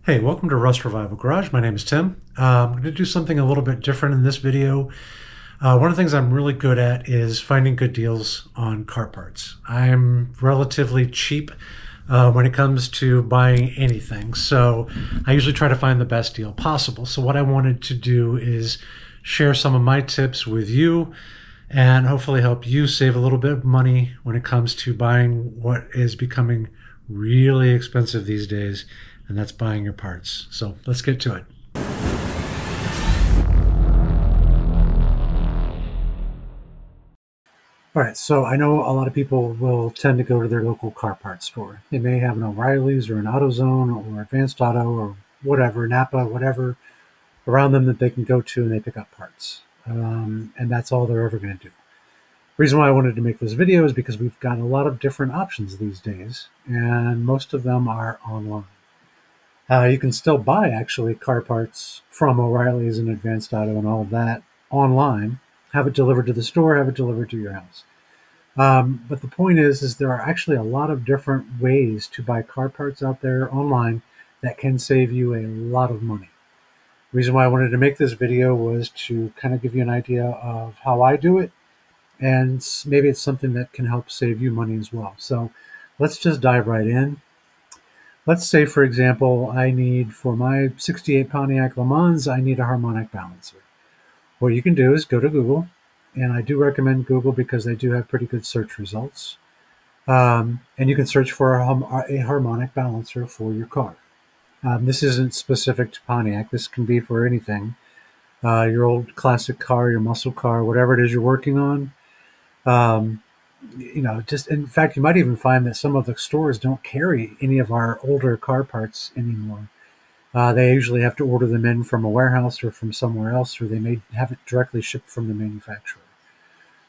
Hey, welcome to Rust Revival Garage. My name is Tim. I'm going to do something a little bit different in this video. One of the things I'm really good at is finding good deals on car parts. I'm relatively cheap when it comes to buying anything, so I usually try to find the best deal possible. So what I wanted to do is share some of my tips with you and hopefully help you save a little bit of money when it comes to buying what is becoming really expensive these days, and that's buying your parts. So let's get to it. All right, so I know a lot of people will tend to go to their local car parts store. They may have an O'Reilly's or an AutoZone or Advanced Auto or whatever, Napa, whatever, around them that they can go to and they pick up parts. And that's all they're ever going to do. The reason why I wanted to make this video is because we've got a lot of different options these days, and most of them are online. You can still buy actually car parts from O'Reilly's and Advanced Auto and all of that online, have it delivered to the store, have it delivered to your house. But the point is there are actually a lot of different ways to buy car parts out there online that can save you a lot of money. The reason why I wanted to make this video was to kind of give you an idea of how I do it, and maybe it's something that can help save you money as well. So let's just dive right in. Let's say, for example, I need, for my 68 Pontiac Le Mans, I need a harmonic balancer. What you can do is go to Google, and I do recommend Google because they do have pretty good search results. And you can search for a harmonic balancer for your car. This isn't specific to Pontiac. This can be for anything. Your old classic car, your muscle car, whatever it is you're working on. Just in fact, you might even find that some of the stores don't carry any of our older car parts anymore. They usually have to order them in from a warehouse or from somewhere else, or they may have it directly shipped from the manufacturer.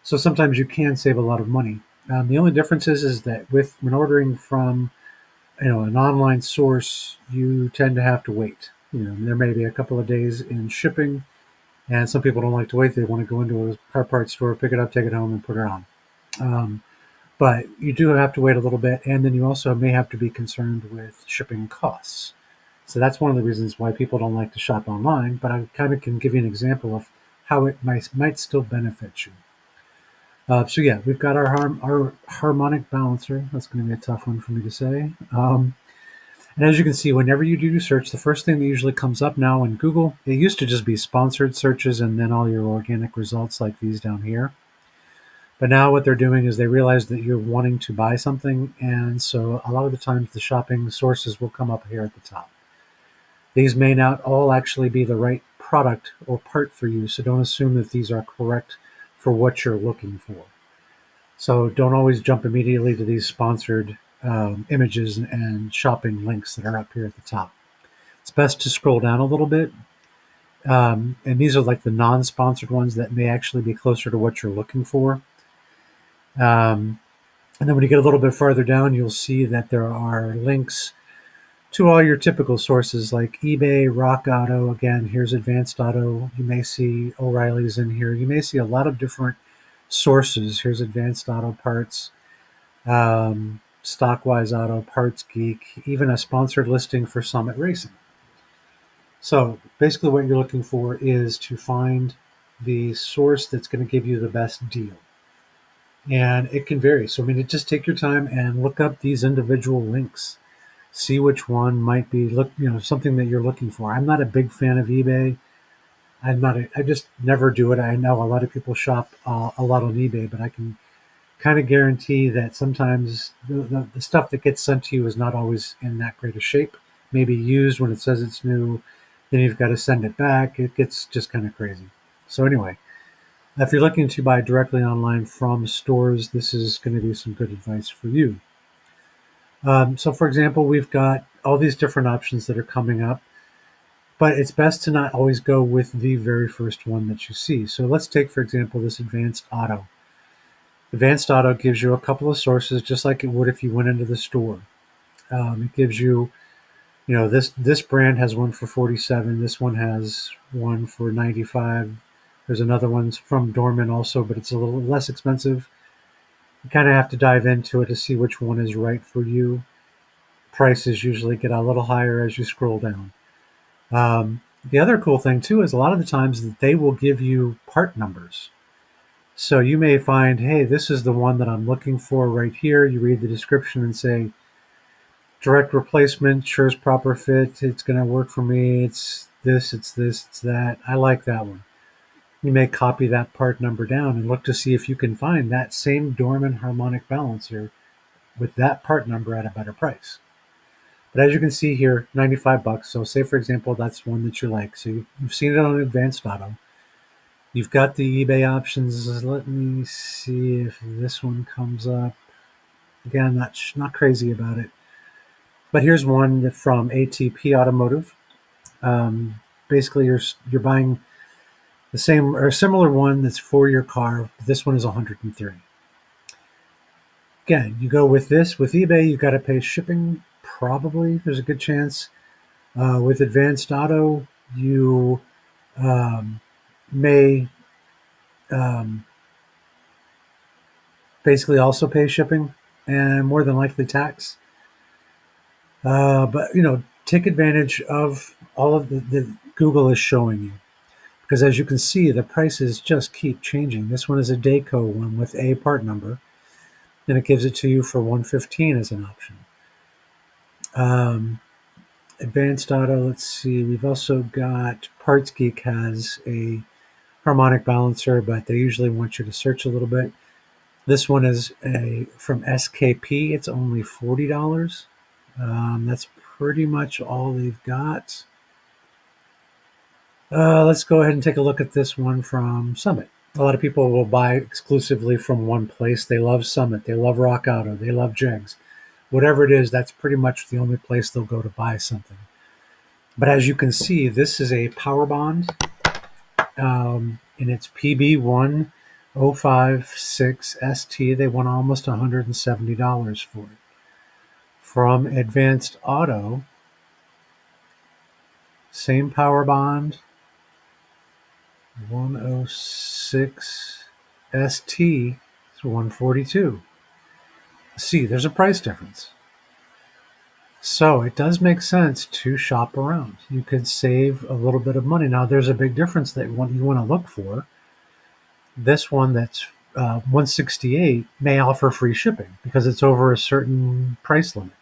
So sometimes you can save a lot of money. The only difference is that when ordering from an online source, you tend to have to wait. There may be a couple of days in shipping, and some people don't like to wait. They want to go into a car parts store, pick it up, take it home, and put it on. But you do have to wait a little bit, and then you also may have to be concerned with shipping costs. So that's one of the reasons why people don't like to shop online, but I kind of can give you an example of how it might still benefit you. So yeah, we've got our harmonic balancer. That's going to be a tough one for me to say. And as you can see, whenever you do your search, the first thing that usually comes up now in Google, it used to just be sponsored searches and then all your organic results like these down here. But now what they're doing is they realize that you're wanting to buy something, and so a lot of the times the shopping sources will come up here at the top. These may not all actually be the right product or part for you, so don't assume that these are correct for what you're looking for. So don't always jump immediately to these sponsored images and shopping links that are up here at the top. It's best to scroll down a little bit. And these are like the non-sponsored ones that may actually be closer to what you're looking for. And then when you get a little bit farther down, you'll see that there are links to all your typical sources like eBay, Rock Auto. Again, here's Advanced Auto. You may see O'Reilly's in here. You may see a lot of different sources. Here's Advanced Auto Parts, Stockwise Auto, Parts Geek, even a sponsored listing for Summit Racing. So basically what you're looking for is to find the source that's going to give you the best deal. And it can vary. So, just take your time and look up these individual links. See which one might be something that you're looking for. I'm not a big fan of eBay. I just never do it. I know a lot of people shop a lot on eBay, but I can kind of guarantee that sometimes the stuff that gets sent to you is not always in that great a shape. Maybe used when it says it's new, then you've got to send it back. It gets just kind of crazy. So anyway, if you're looking to buy directly online from stores, this is going to be some good advice for you. So for example, we've got all these different options that are coming up, but it's best to not always go with the very first one that you see. So let's take, for example, this Advanced Auto. Advanced Auto gives you a couple of sources, just like it would if you went into the store. It gives you, this brand has one for 47. This one has one for 95. There's another one from Dorman also, but it's a little less expensive. You kind of have to dive into it to see which one is right for you. prices usually get a little higher as you scroll down. The other cool thing too is a lot of the times that they will give you part numbers. So you may find, hey, this is the one that I'm looking for right here. You read the description and say, direct replacement, sure's proper fit, it's going to work for me, it's this, it's that. I like that one. You may copy that part number down and look to see if you can find that same Dorman harmonic balancer with that part number at a better price. But as you can see here, 95 bucks. So say, for example, that's one that you like. So you've seen it on Advanced Auto. You've got the eBay options. Let me see if this one comes up. Again, not crazy about it. But here's one from ATP Automotive. Basically, you're buying the same or a similar one that's for your car. This one is 103. Again, you go with this. With eBay, you've got to pay shipping. Probably, there's a good chance. With Advanced Auto, you may basically also pay shipping and more than likely tax. But take advantage of all of the Google is showing you, because as you can see, the prices just keep changing. This one is a Dayco one with a part number, and it gives it to you for 115 as an option. Advanced Auto, let's see, we've also got Parts Geek has a harmonic balancer, but they usually want you to search a little bit. This one is from SKP. It's only $40. That's pretty much all they've got. Let's go ahead and take a look at this one from Summit. A lot of people will buy exclusively from one place. They love Summit. They love Rock Auto. They love Jegs. Whatever it is, that's pretty much the only place they'll go to buy something. But as you can see, this is a power bond, and it's PB1056ST. They want almost $170 for it. From Advanced Auto, same power bond, 106ST is 142. See, there's a price difference. So it does make sense to shop around. You could save a little bit of money. Now, there's a big difference that you want to look for. This one that's 168 may offer free shipping because it's over a certain price limit.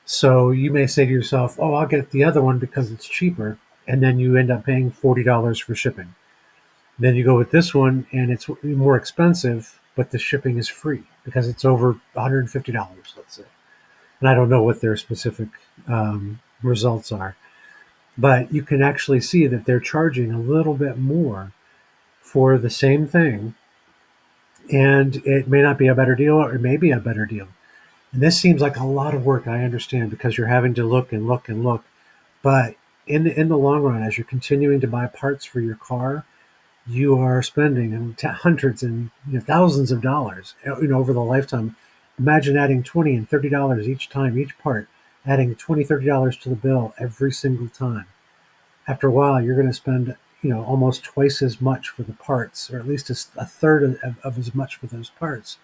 So you may say to yourself, oh, I'll get the other one because it's cheaper. And then you end up paying $40 for shipping. Then you go with this one and it's more expensive, but the shipping is free because it's over $150, let's say. And I don't know what their specific results are. But you can actually see that they're charging a little bit more for the same thing. And it may not be a better deal, or it may be a better deal. And this seems like a lot of work, I understand, because you're having to look and look and look. But in the long run, as you're continuing to buy parts for your car, you are spending hundreds and thousands of dollars over the lifetime. Imagine adding $20 and $30 each time, each part, adding $20, $30 to the bill every single time. After a while, you're going to spend almost twice as much for the parts, or at least a third of as much for those parts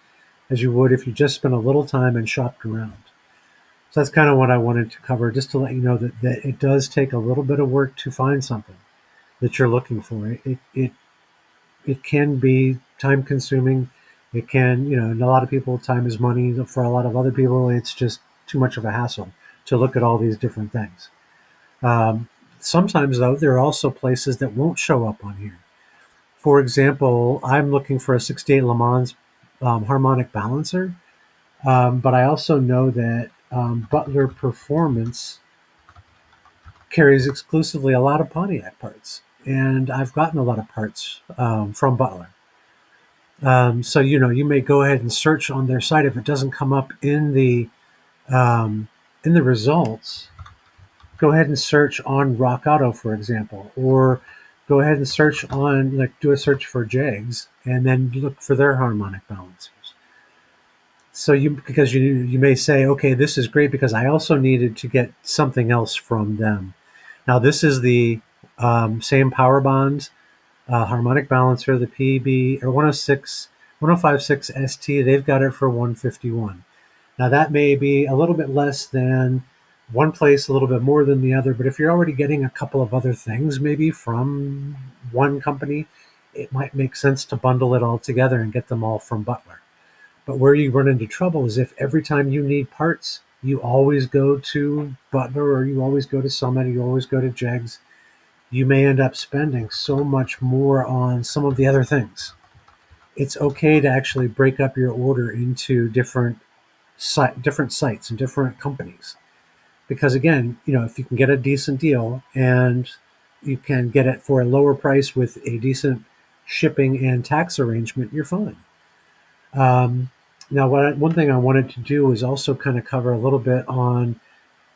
as you would if you just spent a little time and shopped around. So that's kind of what I wanted to cover, just to let you know that it does take a little bit of work to find something that you're looking for. It can be time consuming. It can, and a lot of people, time is money. For a lot of other people, it's just too much of a hassle to look at all these different things. Sometimes, though, there are also places that won't show up on here. For example, I'm looking for a 68 Le Mans harmonic balancer, but I also know that Butler Performance carries exclusively a lot of Pontiac parts, and I've gotten a lot of parts from Butler. So you may go ahead and search on their site. If it doesn't come up in the results, go ahead and search on Rock Auto, for example, or go ahead and search on, do a search for Jegs, and then look for their harmonic balancers. So because you may say, okay, this is great because I also needed to get something else from them. Now this is the same power bond harmonic balancer, the PB or 106 1056 ST. They've got it for 151. Now, that may be a little bit less than one place, a little bit more than the other, but if you're already getting a couple of other things maybe from one company, it might make sense to bundle it all together and get them all from Butler. But where you run into trouble is if every time you need parts, you always go to Butler or you always go to Summit or you always go to Jegs, you may end up spending so much more on some of the other things. It's okay to actually break up your order into different sites and different companies, because again, if you can get a decent deal and you can get it for a lower price with a decent shipping and tax arrangement, you're fine. Um, Now, one thing I wanted to do is also kind of cover a little bit on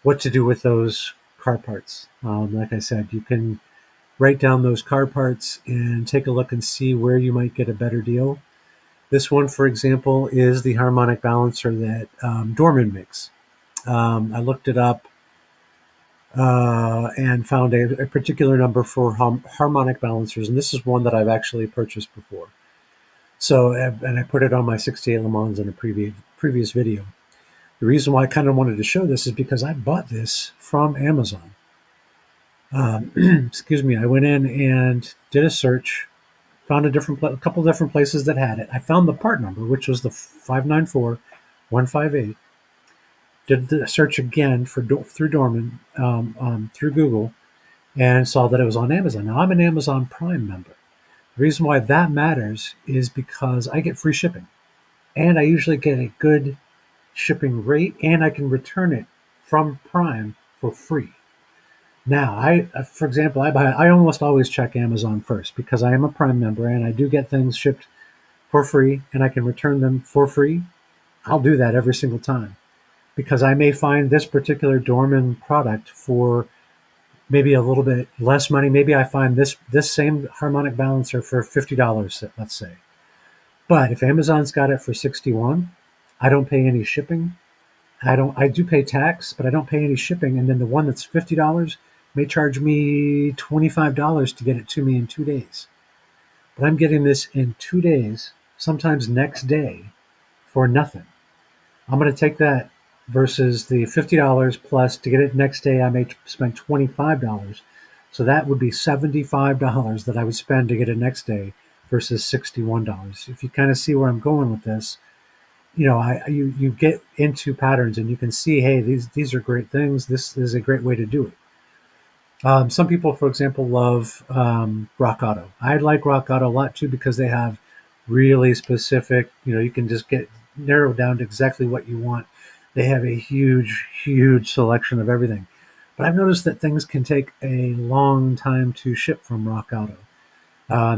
what to do with those car parts. Like I said, you can write down those car parts and take a look and see where you might get a better deal. This one, for example, is the harmonic balancer that Dorman makes. I looked it up and found a particular number for harmonic balancers, and this is one that I've actually purchased before. So, and I put it on my 68 Le Mans in a previous video. The reason why I kind of wanted to show this is because I bought this from Amazon. Excuse me. I went in and did a search, found a couple different places that had it. I found the part number, which was the 594158. Did the search again through Dorman, through Google, and saw that it was on Amazon. Now, I'm an Amazon Prime member. The reason why that matters is because I get free shipping, and I usually get a good shipping rate, and I can return it from Prime for free. Now, for example, I almost always check Amazon first because I am a Prime member and I do get things shipped for free and I can return them for free. I'll do that every single time because I may find this particular Dorman product for maybe a little bit less money. Maybe I find this same harmonic balancer for $50, let's say. But if Amazon's got it for 61, I don't pay any shipping. I do pay tax, but I don't pay any shipping. And then the one that's $50 may charge me $25 to get it to me in 2 days. But I'm getting this in 2 days, sometimes next day, for nothing. I'm going to take that versus the $50 plus to get it next day, I may spend $25. So that would be $75 that I would spend to get it next day versus $61. If you kind of see where I'm going with this, you get into patterns and you can see, hey, these are great things. This is a great way to do it. Some people, for example, love Rock Auto. I like Rock Auto a lot too because they have really specific, you can just get narrowed down to exactly what you want. They have a huge, huge selection of everything. But I've noticed that things can take a long time to ship from Rock Auto.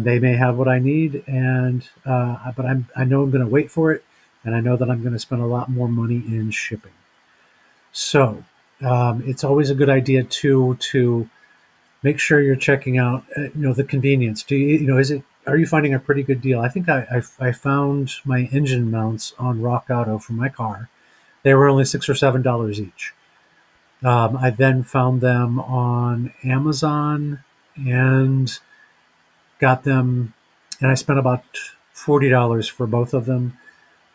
They may have what I need, but I know I'm going to wait for it, and I know that I'm going to spend a lot more money in shipping. So it's always a good idea to make sure you're checking out, the convenience. Are you finding a pretty good deal? I think I found my engine mounts on Rock Auto for my car. They were only $6 or $7 each. I then found them on Amazon and got them, and I spent about $40 for both of them.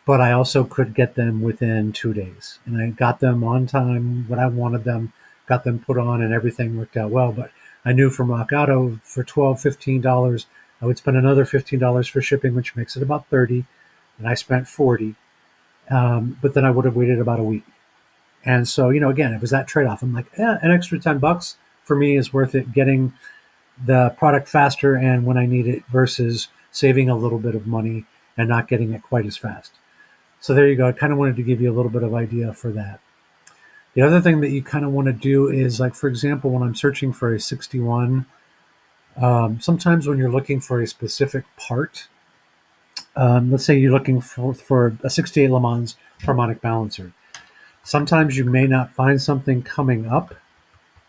But I also could get them within 2 days, and I got them on time when I wanted them, got them put on, and everything worked out well. But I knew from Rock Auto for $12, $15, I would spend another $15 for shipping, which makes it about 30, and I spent 40. But then I would have waited about a week. And so, again, it was that trade-off. I'm like, an extra $10 for me is worth it, getting the product faster and when I need it versus saving a little bit of money and not getting it quite as fast. So there you go. I kind of wanted to give you a little bit of idea for that. The other thing that you kind of want to do is, like, for example, when I'm searching for a 61, sometimes when you're looking for a specific part, let's say you're looking for a 68 Le Mans harmonic balancer. Sometimes you may not find something coming up,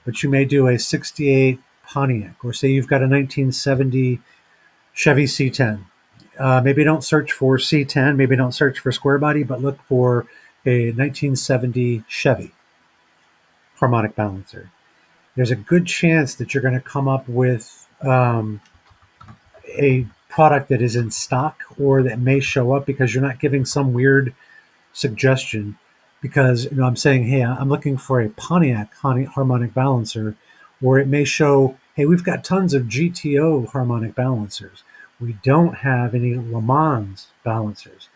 but you may do a 68 Pontiac, or say you've got a 1970 Chevy C10. Maybe don't search for C10, maybe don't search for square body, but look for a 1970 Chevy harmonic balancer. There's a good chance that you're going to come up with a product that is in stock or that may show up because you're not giving some weird suggestion because I'm saying, hey, I'm looking for a Pontiac harmonic balancer, or it may show, hey, we've got tons of GTO harmonic balancers. We don't have any Le Mans balancers.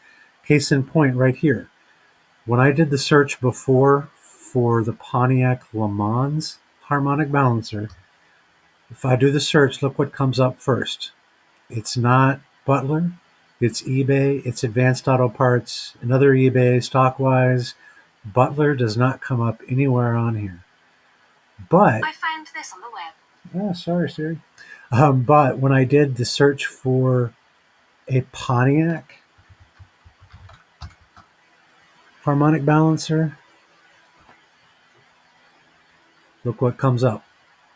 Case in point, right here. When I did the search before for the Pontiac Le Mans harmonic balancer, if I do the search, look what comes up first. It's not Butler, it's eBay, it's Advanced Auto Parts, another eBay, Stockwise. Butler does not come up anywhere on here. But I found this on the web. oh, sorry, Siri. But when I did the search for a Pontiac harmonic balancer, look what comes up.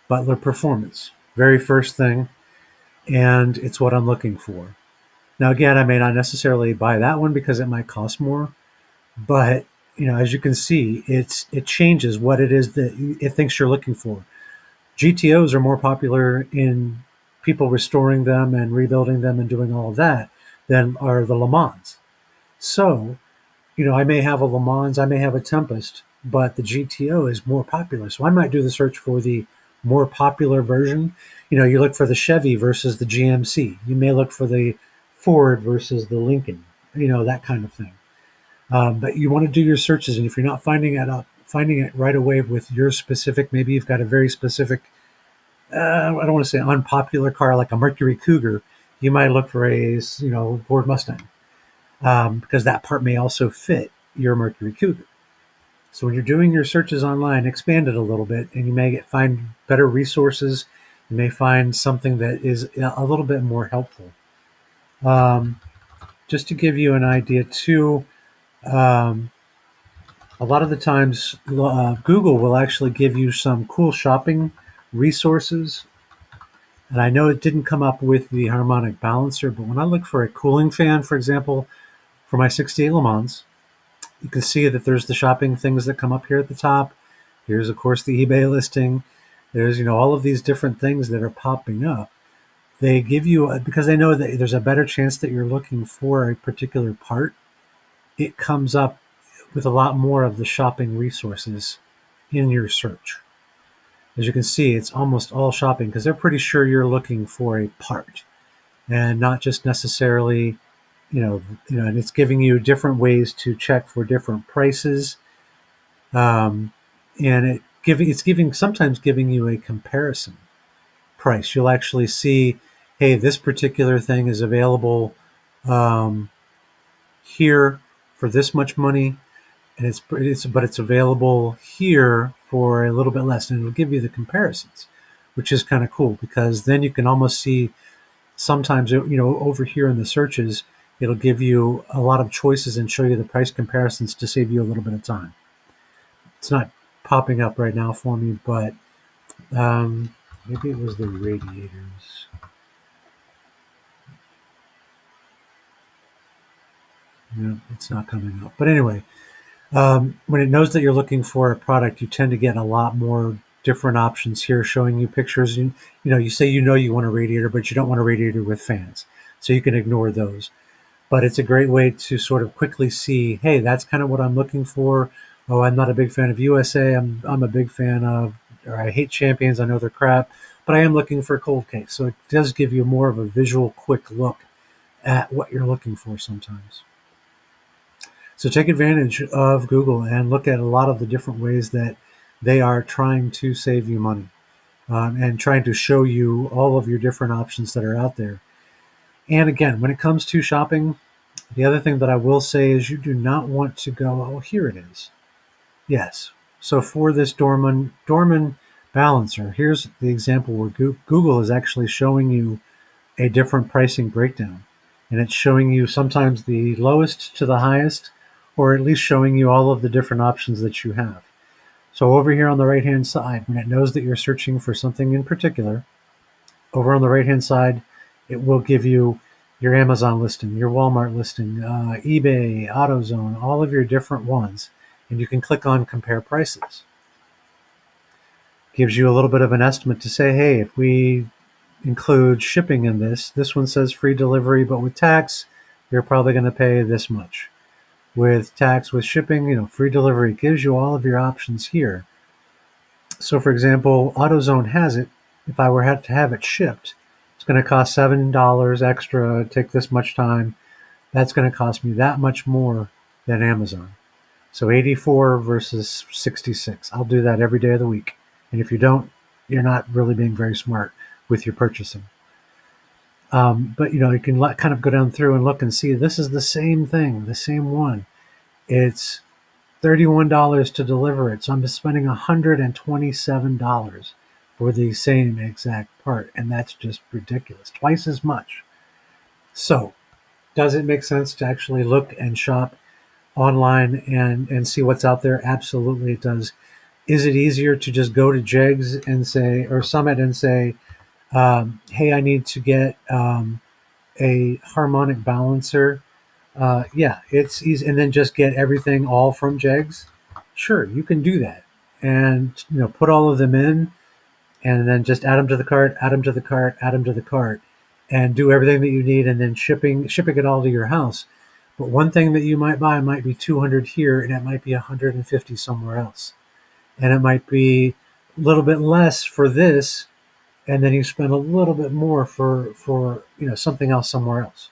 Butler Performance, very first thing, and it's what I'm looking for. Now, again, I may not necessarily buy that one because it might cost more, but as you can see, it changes what it is that it thinks you're looking for. GTOs are more popular in people restoring them and rebuilding them and doing all of that than are the Le Mans. So, I may have a Le Mans, I may have a Tempest, but the GTO is more popular. So I might do the search for the more popular version. You look for the Chevy versus the GMC. You may look for the Ford versus the Lincoln, that kind of thing. But you want to do your searches, and if you're not finding it right away with your specific, maybe you've got a very specific, I don't want to say unpopular car like a Mercury Cougar, you might look for a Ford Mustang, because that part may also fit your Mercury Cougar. So when you're doing your searches online, expand it a little bit, and you may find better resources. You may find something that is a little bit more helpful. Just to give you an idea too, a lot of the times Google will actually give you some cool shopping resources. And I know it didn't come up with the harmonic balancer, but when I look for a cooling fan, for example, for my 68 Le Mans, you can see that there's the shopping things that come up here at the top. Here's, of course, the eBay listing. There's, all of these different things that are popping up. They give you, because they know that there's a better chance that you're looking for a particular part, it comes up with a lot more of the shopping resources in your search. As you can see, it's almost all shopping because they're pretty sure you're looking for a part and not just necessarily, and it's giving you different ways to check for different prices. And it's sometimes giving you a comparison price. You'll actually see, hey, this particular thing is available here for this much money, and it's available here for a little bit less, and it'll give you the comparisons, which is kind of cool because then you can almost see sometimes over here in the searches it'll give you a lot of choices and show you the price comparisons to save you a little bit of time. It's not popping up right now for me, but maybe it was the radiators. No, it's not coming up. But anyway, when it knows that you're looking for a product, you tend to get a lot more different options here, showing you pictures. You say you want a radiator, but you don't want a radiator with fans, so you can ignore those. But it's a great way to sort of quickly see, hey, that's kind of what I'm looking for. Oh, I'm not a big fan of USA. I'm a big fan of, or I hate Champions. I know they're crap, but I am looking for a cold case. So it does give you more of a visual, quick look at what you're looking for sometimes. So take advantage of Google and look at a lot of the different ways that they are trying to save you money, and trying to show you all of your different options that are out there. And again, when it comes to shopping, the other thing that I will say is you do not want to go, oh, here it is. Yes. So for this Dorman balancer, here's the example where Google is actually showing you a different pricing breakdown. And it's showing you sometimes the lowest to the highest, or at least showing you all of the different options that you have. So over here on the right-hand side, when it knows that you're searching for something in particular, over on the right-hand side, it will give you your Amazon listing, your Walmart listing, eBay, AutoZone, all of your different ones. And you can click on compare prices. Gives you a little bit of an estimate to say, hey, if we include shipping in this one says free delivery, but with tax, you're probably going to pay this much. with tax, with shipping, free delivery. It gives you all of your options here. So, for example, AutoZone has it. If I were to have it shipped, it's going to cost $7 extra, take this much time. That's going to cost me that much more than Amazon. So 84 versus 66. I'll do that every day of the week. And if you don't, you're not really being very smart with your purchasing. But you can kind of go down through and look and see this is the same thing, the same one. It's $31 to deliver it. So I'm spending $127 for the same exact part. And that's just ridiculous. Twice as much. So does it make sense to actually look and shop online and see what's out there? Absolutely it does. Is it easier to just go to Jegs and say, or Summit and say, hey, I need to get a harmonic balancer? Yeah, it's easy. And then just get everything all from Jegs? Sure, you can do that. And, put all of them in and then just add them to the cart, add them to the cart, add them to the cart, and do everything that you need, and then shipping it all to your house. But one thing that you might buy might be 200 here, and it might be 150 somewhere else, and it might be a little bit less for this, and then you spend a little bit more for something else somewhere else.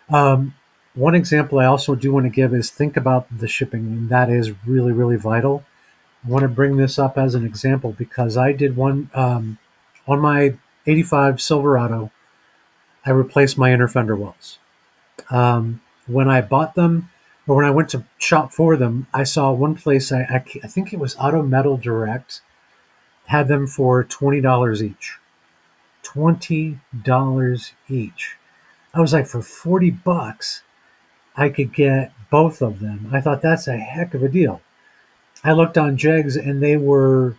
One example I also do want to give is think about the shipping, and that is really, really vital. I want to bring this up as an example because I did one on my 85 Silverado. I replaced my inner fender wells. When I bought them, or when I went to shop for them, I saw one place, I think it was Auto Metal Direct, had them for $20 each. $20 each. I was like, for 40 bucks, I could get both of them. I thought that's a heck of a deal. I looked on Jegs and they were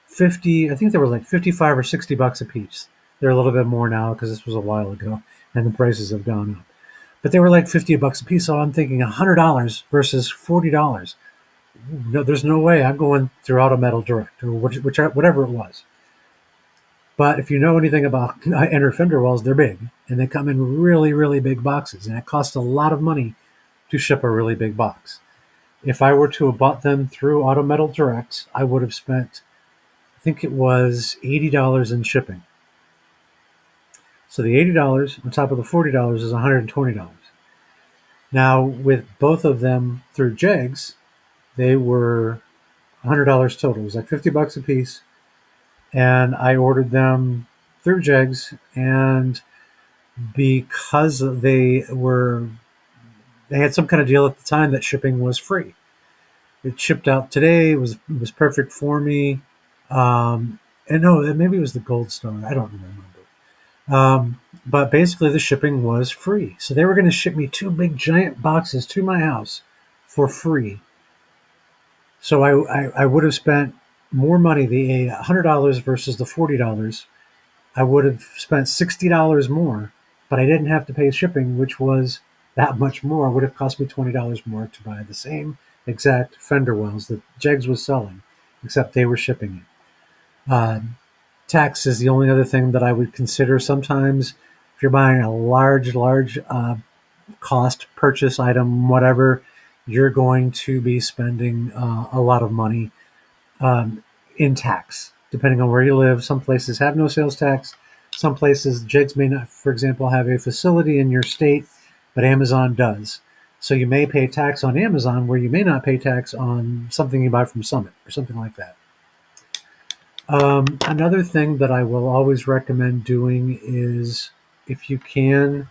50, I think they were like 55 or 60 bucks a piece. They're a little bit more now because this was a while ago and the prices have gone up. But they were like 50 bucks a piece. So I'm thinking $100 versus $40. No, there's no way I'm going through Auto Metal Direct or whatever it was. But if you know anything about inner fender wells, they're big and they come in really, really big boxes, and it costs a lot of money to ship a really big box. If I were to have bought them through Auto Metal Direct, I would have spent, I think it was $80 in shipping. So the $80 on top of the $40 is $120. Now, with both of them through Jegs, they were $100 total. It was like 50 bucks a piece. And I ordered them through Jegs, and because they had some kind of deal at the time that shipping was free. It shipped out today. It was perfect for me. And no, maybe it was the Gold Star. I don't remember. But basically, the shipping was free. So they were going to ship me two big giant boxes to my house for free. So I would have spent more money, the $100 versus the $40. I would have spent $60 more, but I didn't have to pay shipping, which was that much more. It would have cost me $20 more to buy the same exact fender wells that Jegs was selling, except they were shipping it. Tax is the only other thing that I would consider sometimes. If you're buying a large cost purchase item, whatever, you're going to be spending a lot of money in tax, depending on where you live. Some places have no sales tax. Some places, Jegs may not, for example, have a facility in your state, but Amazon does. So you may pay tax on Amazon where you may not pay tax on something you buy from Summit or something like that. Another thing that I will always recommend doing is, if you can,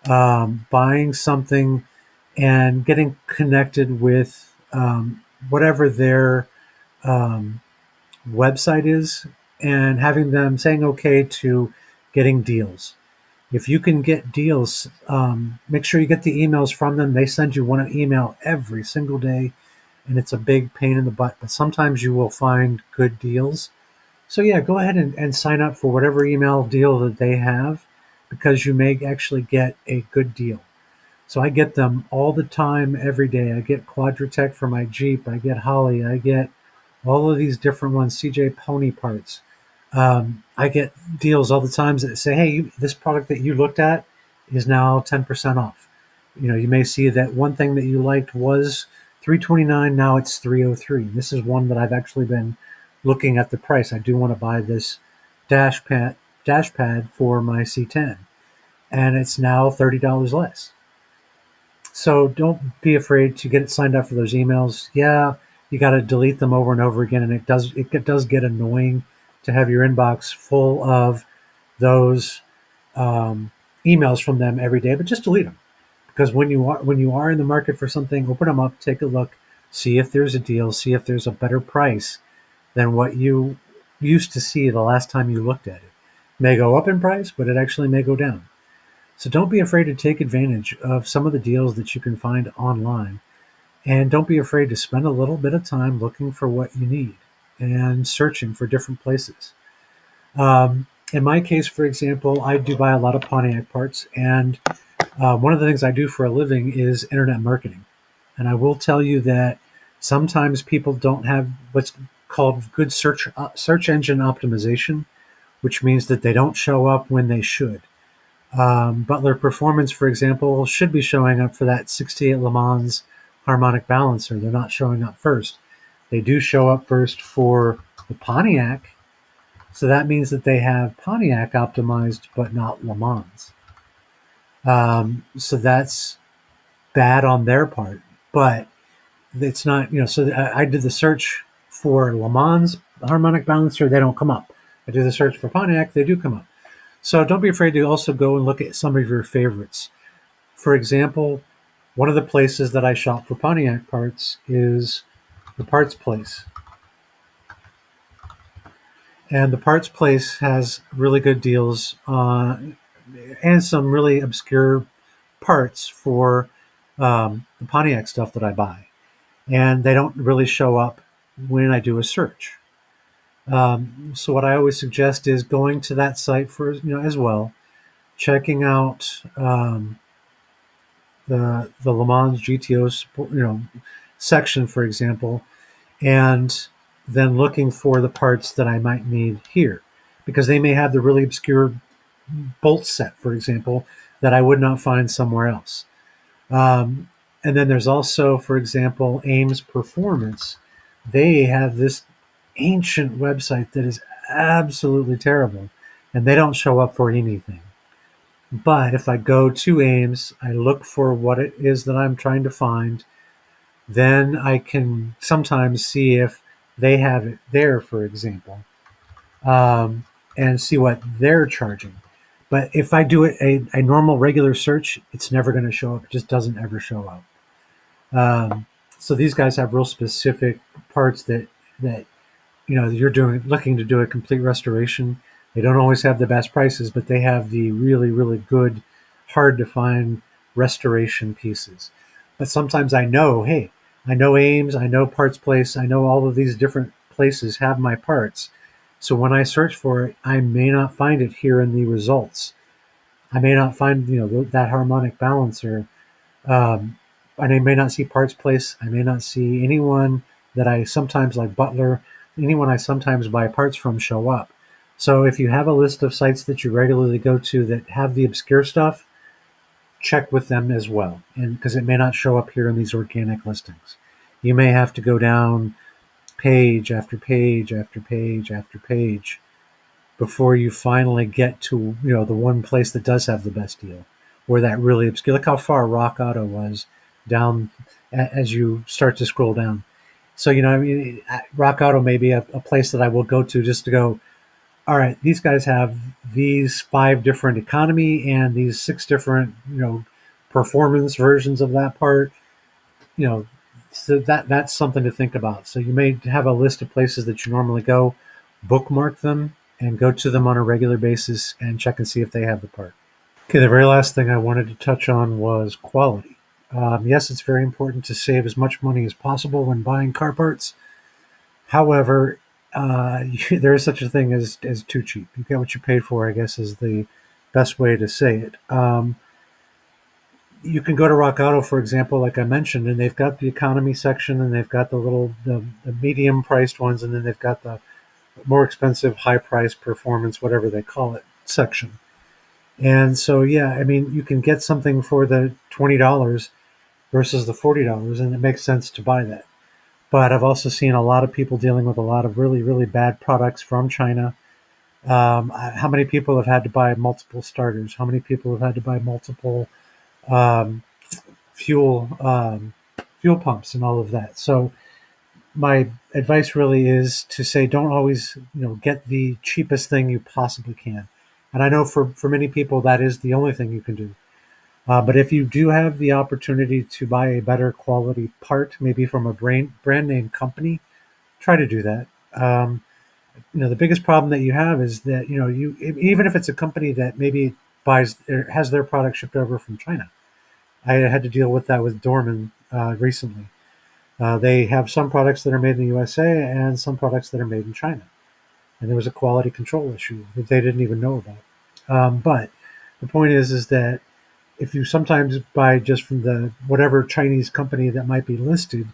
buying something and getting connected with whatever their website is, and having them saying okay to getting deals. If you can get deals, make sure you get the emails from them. They send you one email every single day, and it's a big pain in the butt, but sometimes you will find good deals. So yeah, go ahead and sign up for whatever email deal that they have, because you may actually get a good deal. So I get them all the time, every day. I get Quadratech for my Jeep. I get Holly. I get all of these different ones, CJ Pony parts. I get deals all the time that say, hey, this product that you looked at is now 10% off. You may see that one thing that you liked was 329. Now it's 303. This is one that I've actually been looking at the price. I do want to buy this dash pad for my C10, and it's now $30 less. So don't be afraid to get it signed up for those emails. Yeah, you got to delete them over and over again, and it does get annoying to have your inbox full of those um, emails from them every day. But just delete them, because when you are in the market for something, open them up, take a look, see if there's a deal, see if there's a better price than what you used to see the last time you looked at it. May go up in price, but it actually may go down. So don't be afraid to take advantage of some of the deals that you can find online. And don't be afraid to spend a little bit of time looking for what you need and searching for different places. In my case, for example, I do buy a lot of Pontiac parts. And one of the things I do for a living is internet marketing. And I will tell you that sometimes people don't have what's called good search engine optimization, which means that they don't show up when they should. Butler Performance, for example, should be showing up for that 68 Le Mans harmonic balancer. They're not showing up first. They do show up first for the Pontiac, so that means that they have Pontiac optimized, but not Le Mans. So that's bad on their part, but it's not, so I did the search for Le Mans harmonic balancer, they don't come up. I do the search for Pontiac, they do come up. So don't be afraid to also go and look at some of your favorites. For example, one of the places that I shop for Pontiac parts is the Parts Place. And the Parts Place has really good deals and some really obscure parts for the Pontiac stuff that I buy. And they don't really show up when I do a search. So what I always suggest is going to that site for as well, checking out the Le Mans GTO section, for example, and then looking for the parts that I might need here, because they may have the really obscure bolt set, for example, that I would not find somewhere else. And then there's also, for example, Ames Performance. They have this ancient website that is absolutely terrible, and they don't show up for anything. But if I go to Ames, I look for what it is that I'm trying to find, then I can sometimes see if they have it there, for example, and see what they're charging. But if I do it a normal regular search, it's never going to show up. It just doesn't ever show up. So these guys have real specific parts that you're looking to do a complete restoration. They don't always have the best prices, but they have the really, really good, hard to find restoration pieces. But sometimes hey, I know Ames, I know Parts Place, I know all of these different places have my parts. So when I search for it, I may not find it here in the results. I may not find that harmonic balancer. Um, and I may not see Parts Place. I may not see anyone that I sometimes, like Butler, anyone I sometimes buy parts from show up. So if you have a list of sites that you regularly go to that have the obscure stuff, check with them as well, and because it may not show up here in these organic listings. You may have to go down page after page after page after page before you finally get to the one place that does have the best deal, or that really obscure. Look how far Rock Auto was down as you start to scroll down. So Rock Auto may be a place that I will go to just to go, all right, these guys have these 5 different economy and these 6 different performance versions of that part. So that's something to think about. So you may have a list of places that you normally go, bookmark them, and go to them on a regular basis and check and see if they have the part. Okay, the very last thing I wanted to touch on was quality. Yes, it's very important to save as much money as possible when buying car parts. However, there is such a thing as too cheap. You get what you pay for, I guess, is the best way to say it. You can go to Rock Auto, for example, like I mentioned, and they've got the economy section, and they've got the medium priced ones, and then they've got the more expensive, high price performance, whatever they call it, section. And so, yeah, I mean, you can get something for the $20 versus the $40, and it makes sense to buy that. But I've also seen a lot of people dealing with a lot of really, really bad products from China. How many people have had to buy multiple starters? How many people have had to buy multiple um, fuel fuel pumps and all of that? So my advice really is to say don't always get the cheapest thing you possibly can. And I know for many people that is the only thing you can do. But if you do have the opportunity to buy a better quality part, maybe from a brand name company, try to do that. The biggest problem that you have is that you even if it's a company that maybe buys or has their product shipped over from China. I had to deal with that with Dorman recently. They have some products that are made in the USA and some products that are made in China, and there was a quality control issue that they didn't even know about. But the point is that if you sometimes buy just from the whatever Chinese company that might be listed,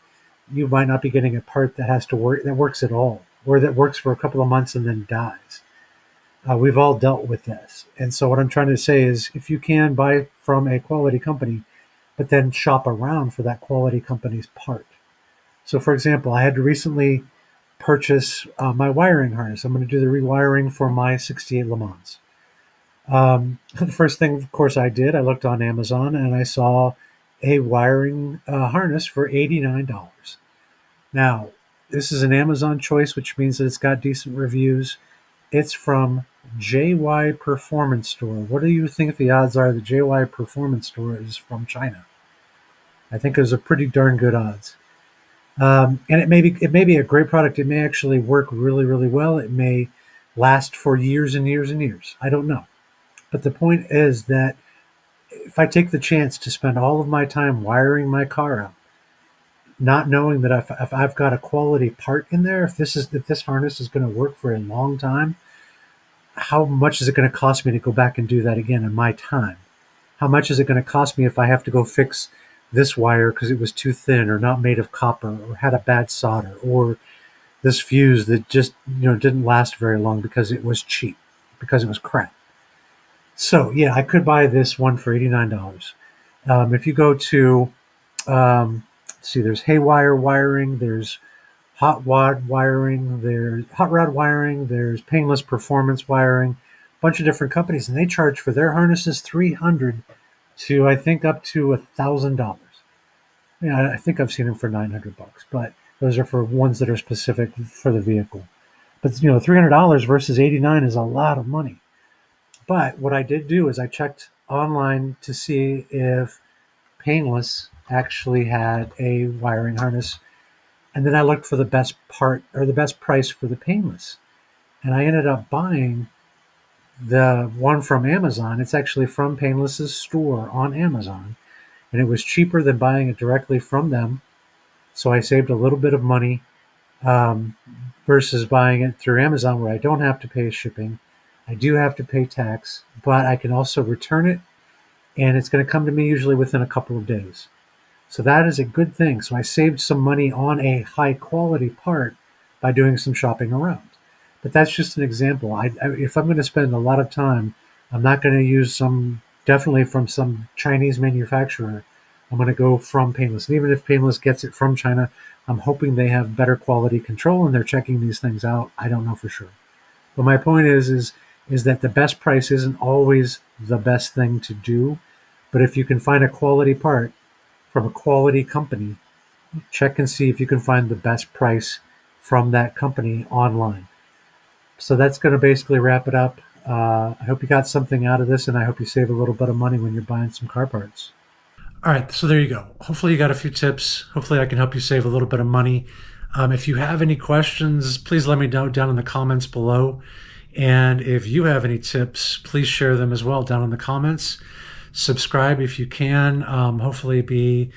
you might not be getting a part that has to work that works at all, or that works for a couple of months and then dies. We've all dealt with this, and so what I'm trying to say is, if you can buy from a quality company, but then shop around for that quality company's part. So, for example, I had to recently purchase my wiring harness. I'm going to do the rewiring for my '68 Le Mans. The first thing, of course, I did, I looked on Amazon and I saw a wiring harness for $89. Now, this is an Amazon choice, which means that it's got decent reviews. It's from JY Performance Store. What do you think the odds are that JY Performance Store is from China? I think those are pretty darn good odds. And it may be a great product. It may actually work really, really well. It may last for years and years and years. I don't know. But the point is that if I take the chance to spend all of my time wiring my car out, not knowing that if I've got a quality part in there, if this harness is going to work for a long time, how much is it going to cost me to go back and do that again in my time? How much is it going to cost me if I have to go fix this wire because it was too thin or not made of copper or had a bad solder, or this fuse that just didn't last very long because it was cheap, because it was crap? So yeah, I could buy this one for $89. If you go to see, there's Haywire wiring, there's hot rod wiring, there's painless performance wiring, a bunch of different companies, and they charge for their harnesses 300 to I think up to $1,000. Yeah, I think I've seen them for $900, but those are for ones that are specific for the vehicle. But $300 versus 89 is a lot of money. But what I did do is I checked online to see if Painless actually had a wiring harness, and then I looked for the best part or the best price for the Painless, and I ended up buying the one from Amazon. It's actually from Painless's store on Amazon, and it was cheaper than buying it directly from them. So I saved a little bit of money um, versus buying it through Amazon, where I don't have to pay shipping. I do have to pay tax, but I can also return it, and it's going to come to me usually within a couple of days. So that is a good thing. So I saved some money on a high quality part by doing some shopping around. But that's just an example. If I'm going to spend a lot of time, I'm not going to use definitely from some Chinese manufacturer. I'm going to go from Painless. And even if Painless gets it from China, I'm hoping they have better quality control and they're checking these things out. I don't know for sure. But my point is that the best price isn't always the best thing to do. But if you can find a quality part from a quality company, check and see if you can find the best price from that company online. So that's going to basically wrap it up. I hope you got something out of this, and I hope you save a little bit of money when you're buying some car parts. All right, so there you go. Hopefully, you got a few tips. Hopefully, I can help you save a little bit of money. If you have any questions, please let me know down in the comments below. And if you have any tips, please share them as well down in the comments. Subscribe if you can. Hopefully, be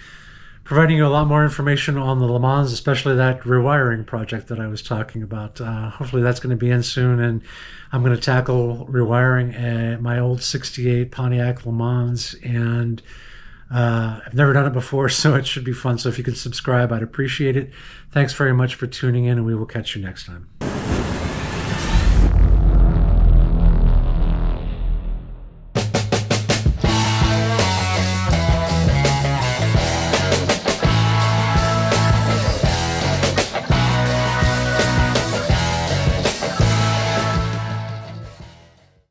providing you a lot more information on the Le Mans, especially that rewiring project that I was talking about. Hopefully that's going to be in soon, and I'm going to tackle rewiring my old '68 Pontiac Le Mans, and I've never done it before, so it should be fun. So if you could subscribe, I'd appreciate it. Thanks very much for tuning in, and we will catch you next time.